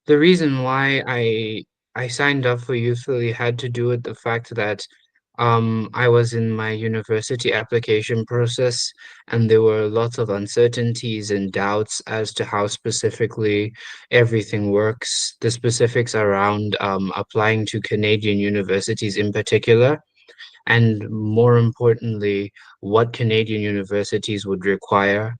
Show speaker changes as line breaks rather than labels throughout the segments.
The reason why I signed up for Youthfully had to do with the fact that I was in my university application process and there were lots of uncertainties and doubts as to how specifically everything works, the specifics around applying to Canadian universities in particular, and more importantly, what Canadian universities would require.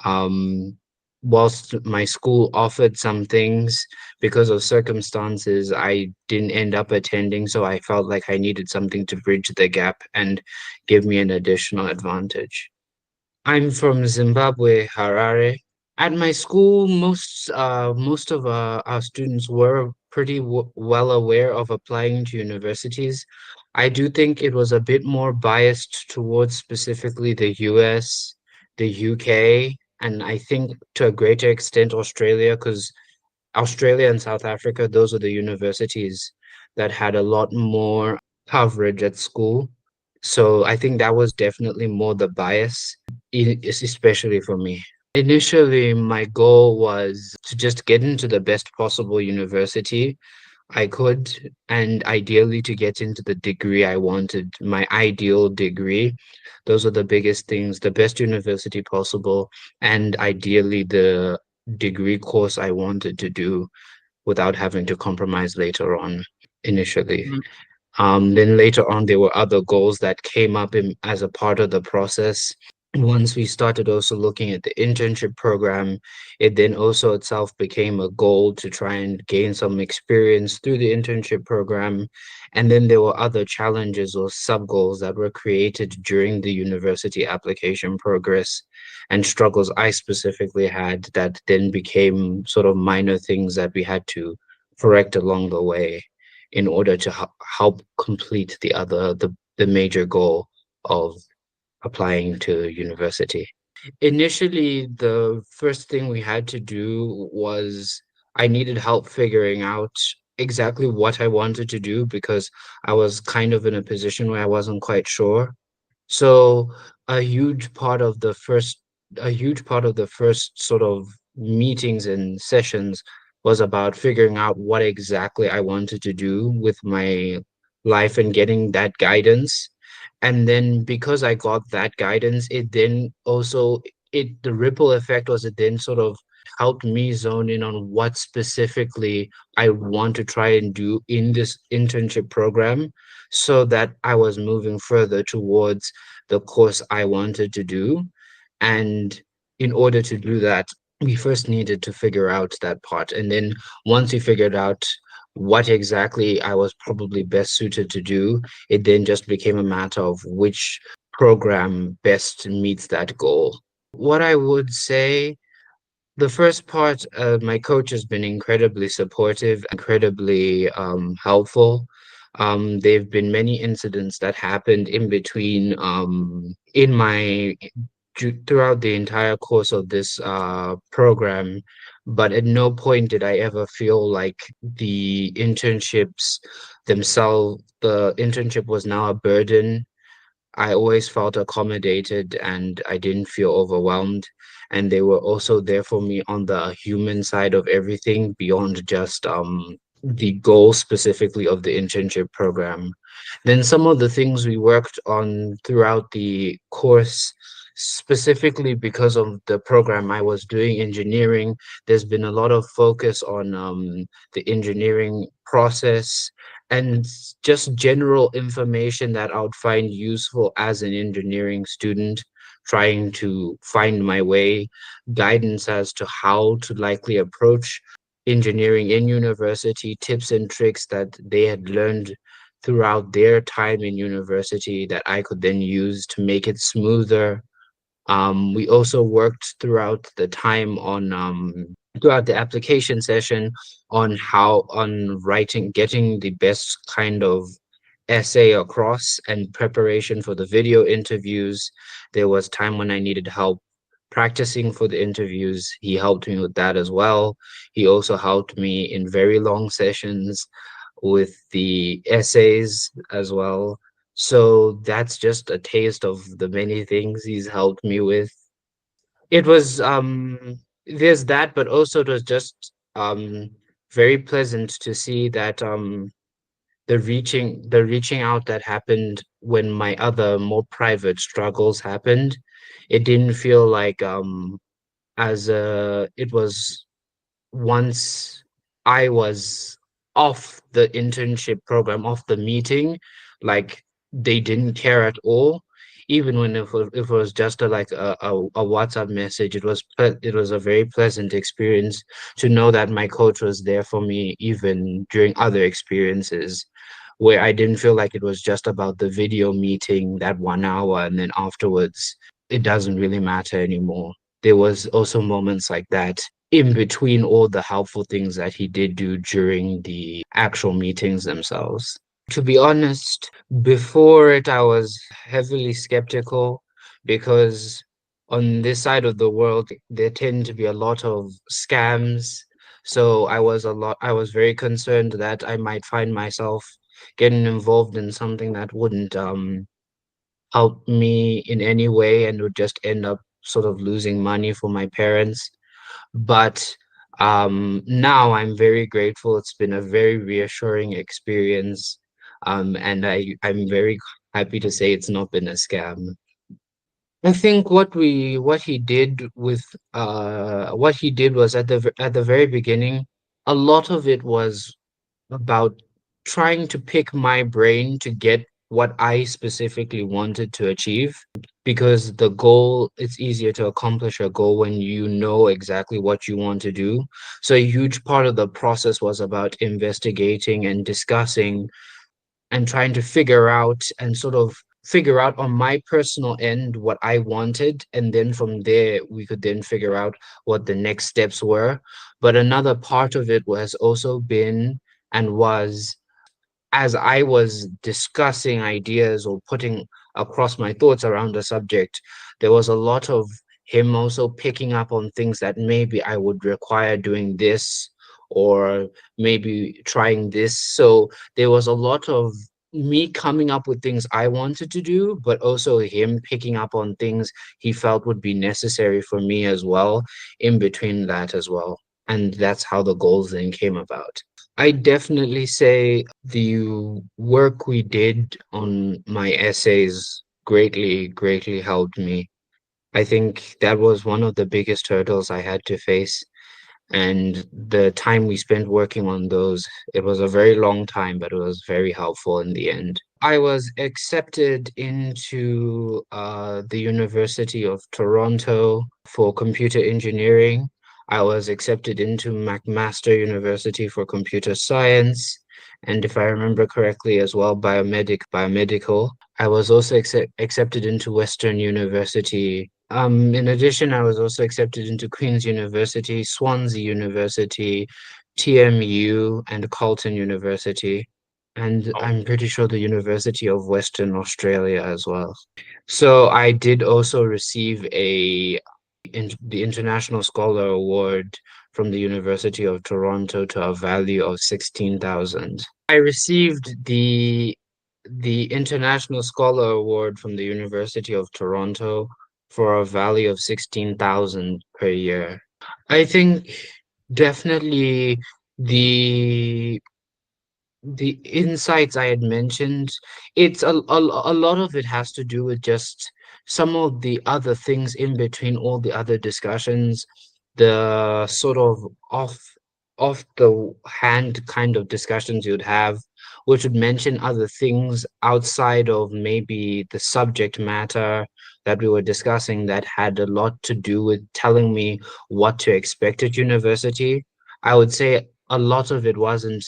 Um, whilst my school offered some things, because of circumstances, I didn't end up attending, so I felt like I needed something to bridge the gap and give me an additional advantage. I'm from Zimbabwe, Harare. At my school, most of our students were pretty w well aware of applying to universities. I do think it was a bit more biased towards specifically the US, the UK, and I think to a greater extent Australia, because Australia and South Africa, those are the universities that had a lot more coverage at school. So I think that was definitely more the bias, especially for me. Initially, my goal was to just get into the best possible university I could, and ideally to get into the degree I wanted, my ideal degree. Those are the biggest things, the best university possible, and ideally the degree course I wanted to do without having to compromise later on initially. Then later on, there were other goals that came up as a part of the process. Once we started also looking at the internship program, it then also itself became a goal to try and gain some experience through the internship program. And then there were other challenges or sub goals that were created during the university application progress and struggles I specifically had that then became sort of minor things that we had to correct along the way in order to help complete the major goal of applying to university. Initially, the first thing we had to do was I needed help figuring out exactly what I wanted to do because I was kind of in a position where I wasn't quite sure. So a huge part of the first a huge part of the first sort of meetings and sessions was about figuring out what exactly I wanted to do with my life and getting that guidance. And then because I got that guidance, it then also it the ripple effect was it then sort of helped me zone in on what specifically I want to try and do in this internship program so that I was moving further towards the course I wanted to do. And in order to do that, we first needed to figure out that part. And then once we figured out what exactly I was probably best suited to do, it then just became a matter of which program best meets that goal. What I would say, the first part, my coach has been incredibly supportive, incredibly helpful. There've been many incidents that happened in between, in my throughout the entire course of this program, but at no point did I ever feel like the internship was now a burden. I always felt accommodated and I didn't feel overwhelmed. And they were also there for me on the human side of everything beyond just the goal specifically of the internship program. Then some of the things we worked on throughout the course, specifically because of the program I was doing engineering, there's been a lot of focus on the engineering process and just general information that I would find useful as an engineering student trying to find my way, guidance as to how to likely approach engineering in university, tips and tricks that they had learned throughout their time in university that I could then use to make it smoother. We also worked throughout the application session on writing, getting the best kind of essay across and preparation for the video interviews. There was time when I needed help practicing for the interviews. He helped me with that as well. He also helped me in very long sessions with the essays as well. So that's just a taste of the many things he's helped me with. It was there's that, but also it was just very pleasant to see that the reaching out that happened when my other more private struggles happened. It didn't feel like as it was once I was off the internship program, off the meeting, like they didn't care at all. Even when if it was just a WhatsApp message, it was a very pleasant experience to know that my coach was there for me even during other experiences where I didn't feel like it was just about the video meeting that 1 hour and then afterwards it doesn't really matter anymore. There was also moments like that in between all the helpful things that he did do during the actual meetings themselves. To be honest, before it, I was heavily skeptical because on this side of the world, there tend to be a lot of scams. So I was very concerned that I might find myself getting involved in something that wouldn't help me in any way and would just end up sort of losing money for my parents. But now I'm very grateful. It's been a very reassuring experience. And I'm very happy to say it's not been a scam. I think what he did was at the very beginning, a lot of it was about trying to pick my brain to get what I specifically wanted to achieve. Because the goal, it's easier to accomplish a goal when you know exactly what you want to do. So a huge part of the process was about investigating and discussing and trying to figure out on my personal end what I wanted. And then from there, we could then figure out what the next steps were. But another part of it was also been and was as I was discussing ideas or putting across my thoughts around the subject, there was a lot of him also picking up on things that maybe I would require doing this or maybe trying this. So there was a lot of me coming up with things I wanted to do, but also him picking up on things he felt would be necessary for me as well, in between that as well. And that's how the goals then came about. I definitely say the work we did on my essays greatly helped me. I think that was one of the biggest hurdles I had to face. And the time we spent working on those, it was a very long time, but it was very helpful in the end. I was accepted into the University of Toronto for computer engineering. I was accepted into McMaster University for computer science. And if I remember correctly as well, biomedical. I was also accepted into Western University. In addition, I was also accepted into Queen's University, Swansea University, TMU, and Carleton University. And
Oh,
I'm pretty sure the University of Western Australia as well. So I did also receive the International Scholar Award from the University of Toronto to a value of 16,000. I received the International Scholar Award from the University of Toronto for a value of 16,000 per year. I think definitely the the insights I had mentioned, a lot of it has to do with just some of the other things in between all the other discussions, the sort of off the hand kind of discussions you'd have, which would mention other things outside of maybe the subject matter that we were discussing that had a lot to do with telling me what to expect at university. I would say a lot of it wasn't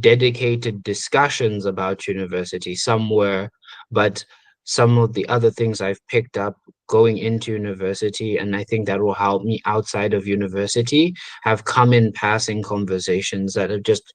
dedicated discussions about university somewhere, but some of the other things I've picked up going into university, and I think that will help me outside of university, have come in passing conversations that have just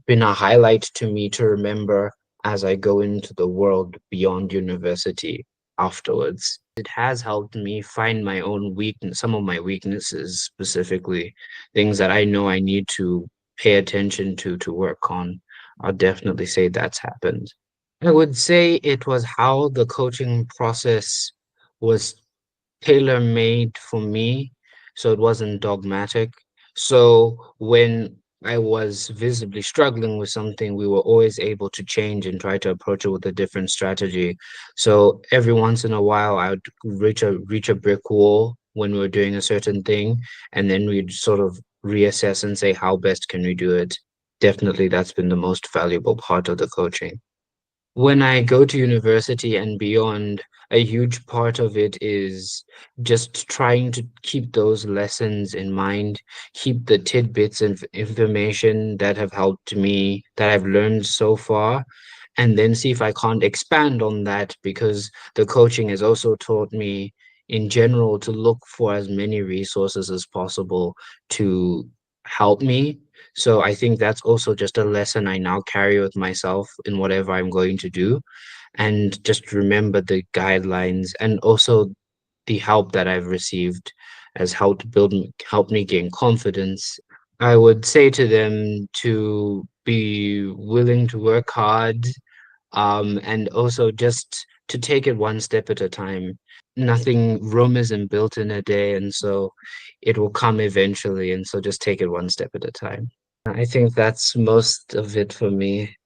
been a highlight to me to remember as I go into the world beyond university afterwards. It has helped me find my own weakness, some of my weaknesses specifically, things that I know I need to pay attention to work on. I'll definitely say that's happened. I would say it was how the coaching process was tailor-made for me, so it wasn't dogmatic. So when I was visibly struggling with something, we were always able to change and try to approach it with a different strategy. So every once in a while, I would reach a brick wall when we were doing a certain thing, and then we'd sort of reassess and say, how best can we do it? Definitely, that's been the most valuable part of the coaching. When I go to university and beyond, a huge part of it is just trying to keep those lessons in mind, keep the tidbits of information that have helped me, that I've learned so far, and then see if I can't expand on that because the coaching has also taught me in general to look for as many resources as possible to help me. So I think that's also just a lesson I now carry with myself in whatever I'm going to do. And just remember the guidelines and also the help that I've received has helped me gain confidence. I would say to them to be willing to work hard, and also just to take it one step at a time. Rome isn't built in a day, and so it will come eventually. And so just take it one step at a time. I think that's most of it for me.